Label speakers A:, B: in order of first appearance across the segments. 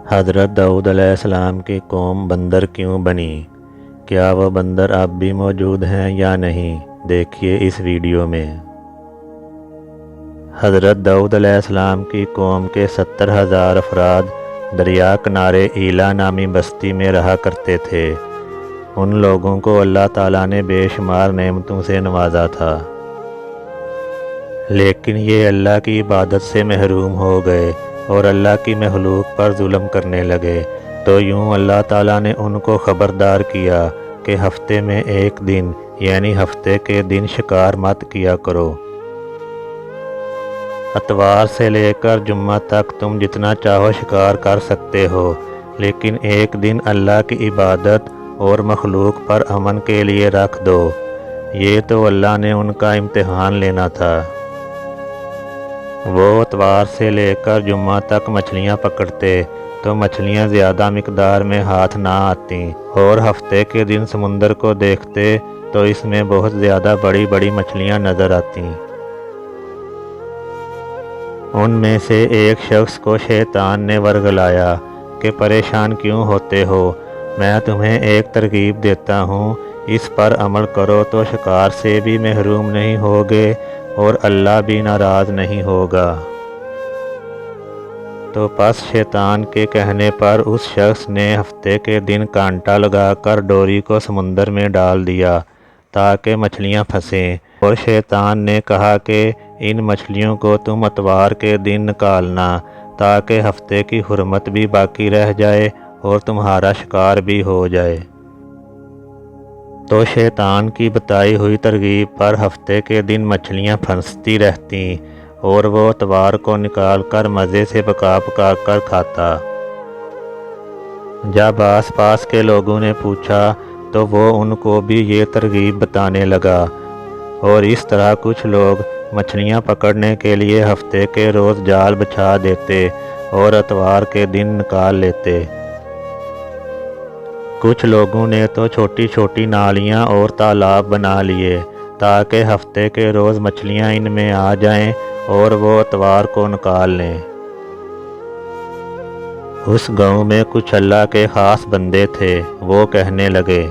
A: حضرت داؤد علیہ السلام کی قوم بندر کیوں بنی؟ کیا وہ بندر اب بھی موجود ہیں یا نہیں؟ دیکھیے اس ویڈیو میں۔ حضرت داؤد علیہ السلام کی قوم کے 70,000 افراد دریا کنارے ایلا نامی بستی میں رہا کرتے تھے۔ ان لوگوں کو اللہ تعالیٰ نے بے شمار نعمتوں سے نوازا تھا، لیکن یہ اللہ کی عبادت سے محروم ہو گئے اور اللہ کی مخلوق پر ظلم کرنے لگے۔ تو یوں اللہ تعالیٰ نے ان کو خبردار کیا کہ ہفتے میں ایک دن یعنی ہفتے کے دن شکار مت کیا کرو۔ اتوار سے لے کر جمعہ تک تم جتنا چاہو شکار کر سکتے ہو، لیکن ایک دن اللہ کی عبادت اور مخلوق پر امن کے لیے رکھ دو۔ یہ تو اللہ نے ان کا امتحان لینا تھا۔ وہ اتوار سے لے کر جمعہ تک مچھلیاں پکڑتے تو مچھلیاں زیادہ مقدار میں ہاتھ نہ آتیں، اور ہفتے کے دن سمندر کو دیکھتے تو اس میں بہت زیادہ بڑی بڑی مچھلیاں نظر آتیں۔ ان میں سے ایک شخص کو شیطان نے ورغلایا کہ پریشان کیوں ہوتے ہو، میں تمہیں ایک ترغیب دیتا ہوں، اس پر عمل کرو تو شکار سے بھی محروم نہیں ہوگے اور اللہ بھی ناراض نہیں ہوگا۔ تو پس شیطان کے کہنے پر اس شخص نے ہفتے کے دن کانٹا لگا کر ڈوری کو سمندر میں ڈال دیا تاکہ مچھلیاں پھنسیں، اور شیطان نے کہا کہ ان مچھلیوں کو تم اتوار کے دن نکالنا تاکہ ہفتے کی حرمت بھی باقی رہ جائے اور تمہارا شکار بھی ہو جائے۔ تو شیطان کی بتائی ہوئی ترغیب پر ہفتے کے دن مچھلیاں پھنستی رہتیں اور وہ اتوار کو نکال کر مزے سے پکا پکا کر کھاتا۔ جب آس پاس کے لوگوں نے پوچھا تو وہ ان کو بھی یہ ترغیب بتانے لگا، اور اس طرح کچھ لوگ مچھلیاں پکڑنے کے لیے ہفتے کے روز جال بچھا دیتے اور اتوار کے دن نکال لیتے۔ کچھ لوگوں نے تو چھوٹی چھوٹی نالیاں اور تالاب بنا لیے تاکہ ہفتے کے روز مچھلیاں ان میں آ جائیں اور وہ اتوار کو نکال لیں۔ اس گاؤں میں کچھ اللہ کے خاص بندے تھے، وہ کہنے لگے،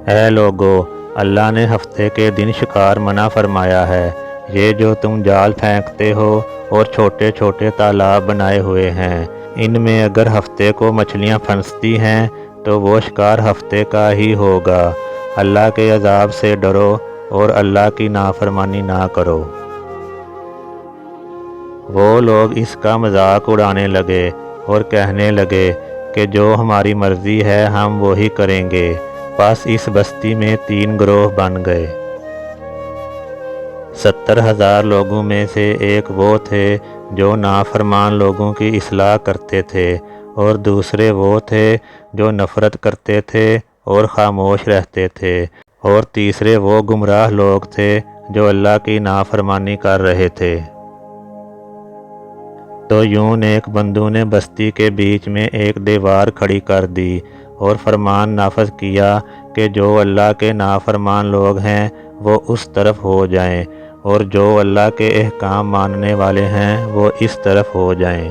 A: اے لوگو، اللہ نے ہفتے کے دن شکار منع فرمایا ہے۔ یہ جو تم جال پھینکتے ہو اور چھوٹے چھوٹے تالاب بنائے ہوئے ہیں، ان میں اگر ہفتے کو مچھلیاں پھنستی ہیں تو وہ شکار ہفتے کا ہی ہوگا۔ اللہ کے عذاب سے ڈرو اور اللہ کی نافرمانی نہ کرو۔ وہ لوگ اس کا مذاق اڑانے لگے اور کہنے لگے کہ جو ہماری مرضی ہے ہم وہی کریں گے۔ پس اس بستی میں 3 گروہ بن گئے۔ 70,000 لوگوں میں سے ایک وہ تھے جو نافرمان لوگوں کی اصلاح کرتے تھے، اور دوسرے وہ تھے جو نفرت کرتے تھے اور خاموش رہتے تھے، اور تیسرے وہ گمراہ لوگ تھے جو اللہ کی نافرمانی کر رہے تھے۔ تو یوں نیک بندوں نے بستی کے بیچ میں ایک دیوار کھڑی کر دی اور فرمان نافذ کیا کہ جو اللہ کے نافرمان لوگ ہیں وہ اس طرف ہو جائیں، اور جو اللہ کے احکام ماننے والے ہیں وہ اس طرف ہو جائیں۔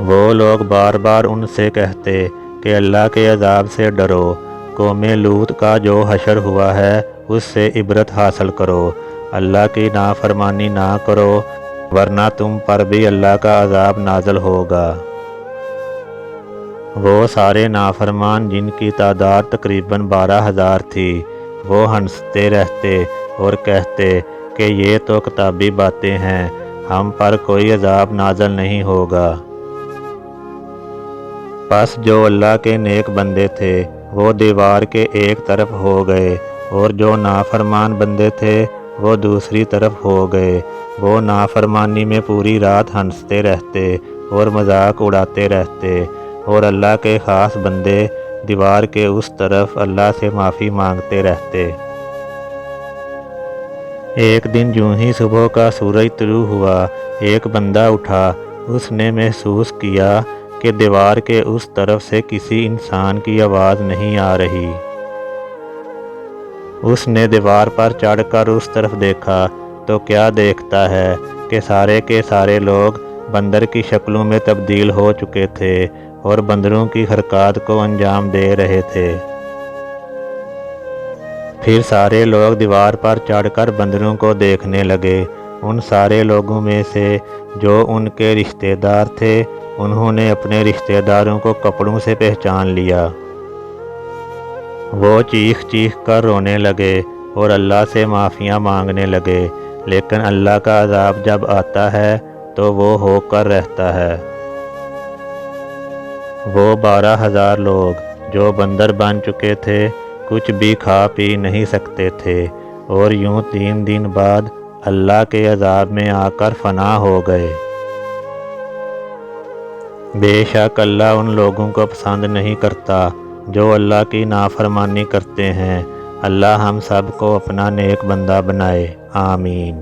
A: وہ لوگ بار بار ان سے کہتے کہ اللہ کے عذاب سے ڈرو، قوم لوط کا جو حشر ہوا ہے اس سے عبرت حاصل کرو، اللہ کی نافرمانی نہ کرو، ورنہ تم پر بھی اللہ کا عذاب نازل ہوگا۔ وہ سارے نافرمان جن کی تعداد تقریباً 12,000 تھی، وہ ہنستے رہتے اور کہتے کہ یہ تو کتابی باتیں ہیں، ہم پر کوئی عذاب نازل نہیں ہوگا۔ پس جو اللہ کے نیک بندے تھے وہ دیوار کے ایک طرف ہو گئے، اور جو نافرمان بندے تھے وہ دوسری طرف ہو گئے۔ وہ نافرمانی میں پوری رات ہنستے رہتے اور مذاق اڑاتے رہتے، اور اللہ کے خاص بندے دیوار کے اس طرف اللہ سے معافی مانگتے رہتے۔ ایک دن جوں ہی صبح کا سورج طلوع ہوا، ایک بندہ اٹھا، اس نے محسوس کیا کہ دیوار کے اس طرف سے کسی انسان کی آواز نہیں آ رہی۔ اس نے دیوار پر چڑھ کر اس طرف دیکھا تو کیا دیکھتا ہے کہ سارے کے سارے لوگ بندر کی شکلوں میں تبدیل ہو چکے تھے اور بندروں کی حرکات کو انجام دے رہے تھے۔ پھر سارے لوگ دیوار پر چڑھ کر بندروں کو دیکھنے لگے۔ ان سارے لوگوں میں سے جو ان کے رشتہ دار تھے انہوں نے اپنے رشتہ داروں کو کپڑوں سے پہچان لیا۔ وہ چیخ چیخ کر رونے لگے اور اللہ سے معافیاں مانگنے لگے، لیکن اللہ کا عذاب جب آتا ہے تو وہ ہو کر رہتا ہے۔ وہ 12,000 لوگ جو بندر بن چکے تھے کچھ بھی کھا پی نہیں سکتے تھے اور یوں 3 دن بعد اللہ کے عذاب میں آ کر فنا ہو گئے۔ بے شک اللہ ان لوگوں کو پسند نہیں کرتا جو اللہ کی نافرمانی کرتے ہیں۔ اللہ ہم سب کو اپنا نیک بندہ بنائے، آمین۔